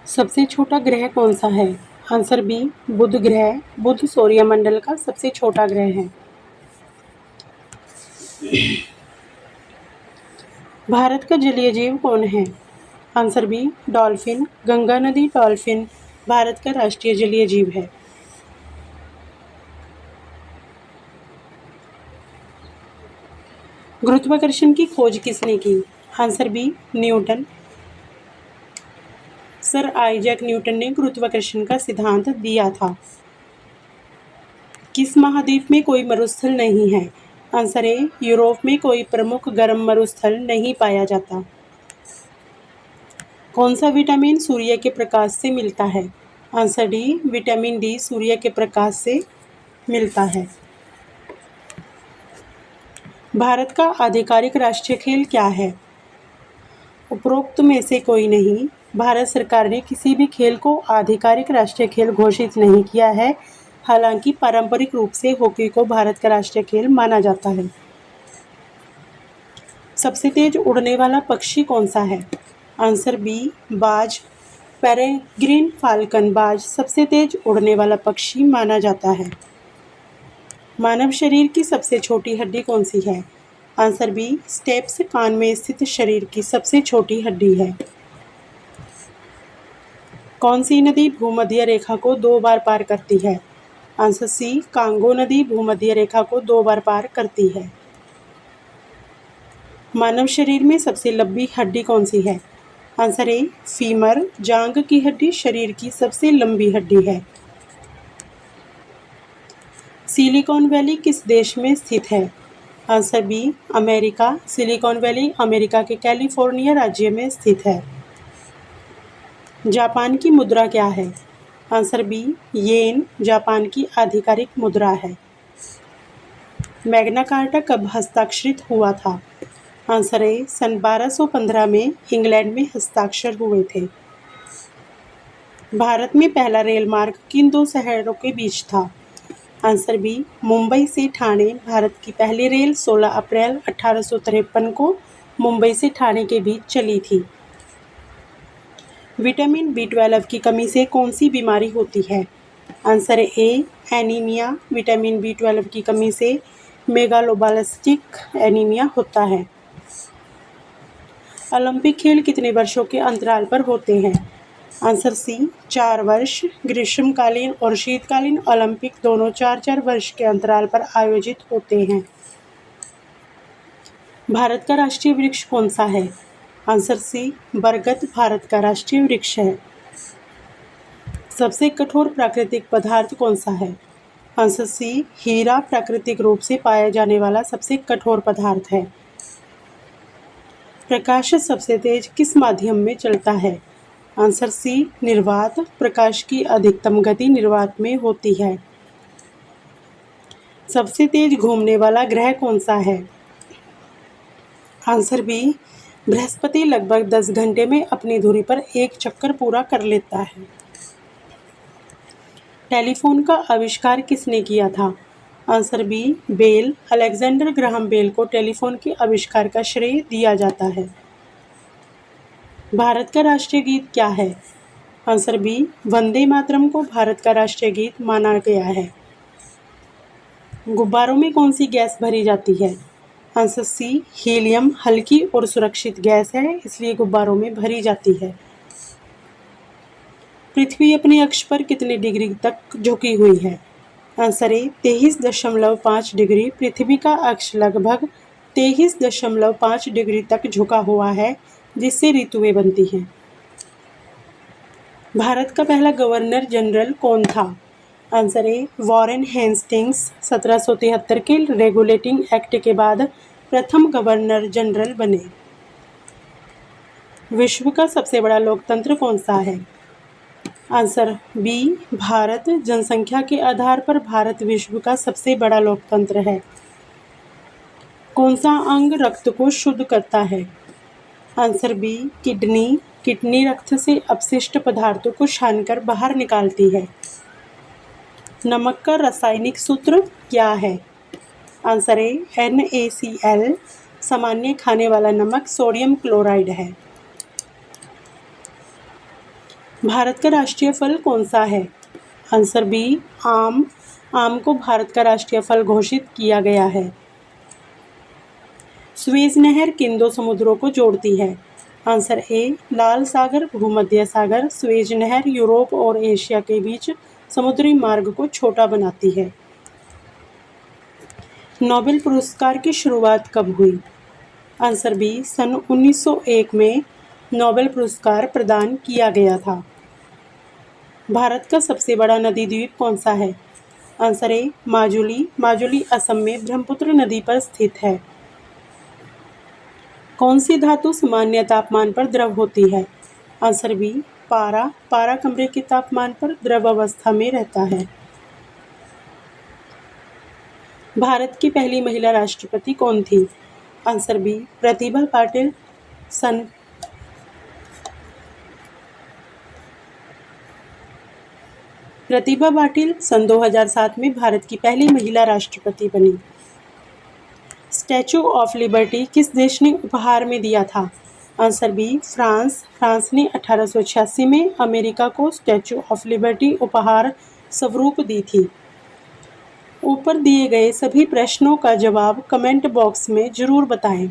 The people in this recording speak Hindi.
सबसे छोटा ग्रह कौन सा है? आंसर बी बुध ग्रह। बुध सौरमंडल का सबसे छोटा ग्रह है। भारत का जलीय जीव कौन है? Answer B dolphin. गंगा नदी डॉल्फिन भारत का राष्ट्रीय जलीय जीव है। गुरुत्वाकर्षण की खोज किसने की? Answer B Newton. Sir Isaac Newton ने गुरुत्वाकर्षण का सिद्धांत दिया था। किस महाद्वीप में कोई मरुस्थल नहीं है? आंसर ए यूरोप में कोई प्रमुख गर्म मरुस्थल नहीं पाया जाता। कौन सा विटामिन सूर्य के प्रकाश से मिलता है? आंसर डी विटामिन डी सूर्य के प्रकाश से मिलता है। भारत का आधिकारिक राष्ट्रीय खेल क्या है? उपरोक्त में से कोई नहीं। भारत सरकार ने किसी भी खेल को आधिकारिक राष्ट्रीय खेल घोषित नहीं किया है। हालांकि पारंपरिक रूप से हॉकी को भारत का राष्ट्रीय खेल माना जाता है। सबसे तेज उड़ने वाला पक्षी कौन सा है? आंसर बी बाज। पेरेग्रिन फाल्कन बाज सबसे तेज उड़ने वाला पक्षी माना जाता है। मानव शरीर की सबसे छोटी हड्डी कौन सी है? आंसर बी स्टेप्स कान में स्थित शरीर की सबसे छोटी हड्डी है। कौन सी नदी भूमध्य रेखा को 2 बार पार करती है? आंसर सी कांगो नदी भूमध्य रेखा को 2 बार पार करती है। मानव शरीर में सबसे लंबी हड्डी कौन सी है? आंसर ए फीमर। जांघ की हड्डी शरीर की सबसे लंबी हड्डी है। सिलिकॉन वैली किस देश में स्थित है? Answer B America. Silicon Valley America के कैलिफोर्निया राज्य में स्थित है। जापान की मुद्रा क्या है? आंसर बी येन जापान की आधिकारिक मुद्रा है। मैग्ना कार्टा कब हस्ताक्षरित हुआ था? आंसर ए सन 1215 में इंग्लैंड में हस्ताक्षर हुए थे। भारत में पहला रेल मार्ग किन 2 शहरों के बीच था? आंसर बी मुंबई से ठाणे। भारत की पहली रेल 16 अप्रैल 1853 को मुंबई से ठाणे के बीच चली थी। विटामिन B12 की कमी से कौन सी बीमारी होती है? आंसर ए एनीमिया। विटामिन B12 की कमी से मेगालोब्लास्टिक एनीमिया होता है। ओलंपिक खेल कितने वर्षों के अंतराल पर होते हैं? आंसर सी 4 वर्ष। ग्रीष्मकालीन और शीतकालीन ओलंपिक दोनों 4-4 वर्ष के अंतराल पर आयोजित होते हैं। भारत का राष्ट्रीय वृक्ष कौन सा है? आंसर सी बरगद भारत का राष्ट्रीय वृक्ष है। सबसे कठोर प्राकृतिक पदार्थ कौन सा है? आंसर सी हीरा प्राकृतिक रूप से पाया जाने वाला सबसे कठोर पदार्थ है। प्रकाश सबसे तेज किस माध्यम में चलता है? आंसर सी निर्वात। प्रकाश की अधिकतम गति निर्वात में होती है। सबसे तेज घूमने वाला ग्रह कौन सा है? आंसर बी बृहस्पति लगभग 10 घंटे में अपनी धुरी पर एक चक्कर पूरा कर लेता है। टेलीफोन का आविष्कार किसने किया था? Answer B Bell. Alexander Graham Bell को टेलीफोन के आविष्कार का श्रेय दिया जाता है। भारत का राष्ट्रीय गीत क्या है? आंसर बी वंदे मातरम को भारत का राष्ट्रीय गीत माना गया है। गुब्बारों में कौन सी गैस भरी जाती है? Answer C helium. हल्की और सुरक्षित गैस है, इसलिए गुब्बारों में भरी जाती है। पृथ्वी अपने अक्ष पर कितने डिग्री तक झुकी हुई है? आंसर ए 23.5 डिग्री। पृथ्वी का अक्ष लगभग 23.5 डिग्री तक झुका हुआ है, जिससे ऋतुएं बनती हैं। भारत का पहला गवर्नर जनरल कौन था? Answer A Warren Hastings. 1773 के रेगुलेटिंग एक्ट के बाद प्रथम गवर्नर जनरल बने। विश्व का सबसे बड़ा लोकतंत्र कौन सा है? Answer B Bharat. जनसंख्या के आधार पर भारत विश्व का सबसे बड़ा लोकतंत्र है। कौन सा अंग रक्त को शुद्ध करता है? Answer B kidney. किडनी रक्त से अपशिष्ट पदार्थों को छानकर बाहर निकालती है। नमक का रासायनिक सूत्र क्या है? आंसर ए NaCl। सामान्य खाने वाला नमक सोडियम क्लोराइड है। भारत का राष्ट्रीय फल कौन सा है? आंसर बी आम। आम को भारत का राष्ट्रीय फल घोषित किया गया है। स्वेज नहर किन दो समुद्रों को जोड़ती है? आंसर ए लाल सागर भूमध्य सागर। स्वेज नहर यूरोप और एशिया के बीच समुद्री मार्ग को छोटा बनाती है। नोबेल पुरस्कार की शुरुआत कब हुई? आंसर बी सन 1901 में नोबेल पुरस्कार प्रदान किया गया था। भारत का सबसे बड़ा नदी द्वीप कौन सा है? Answer a Majuli. माजुली असम में ब्रह्मपुत्र नदी पर स्थित है। कौन सी धातु सामान्य तापमान पर द्रव होती है? आंसर बी पारा। पारा कमरे के तापमान पर द्रव अवस्था में रहता है। भारत की पहली महिला राष्ट्रपति कौन थी? Answer B Pratibha Patil. सन 2007 में भारत की पहली महिला राष्ट्रपति बनी। स्टैचू ऑफ लिबर्टी किस देश ने उपहार में दिया था? Answer B France. फ्रांस ने 1886 में अमेरिका को स्टैचू ऑफ लिबर्टी उपहार स्वरूप दी थी। ऊपर दिए गए सभी प्रश्नों का जवाब कमेंट बॉक्स में ज़रूर बताएं।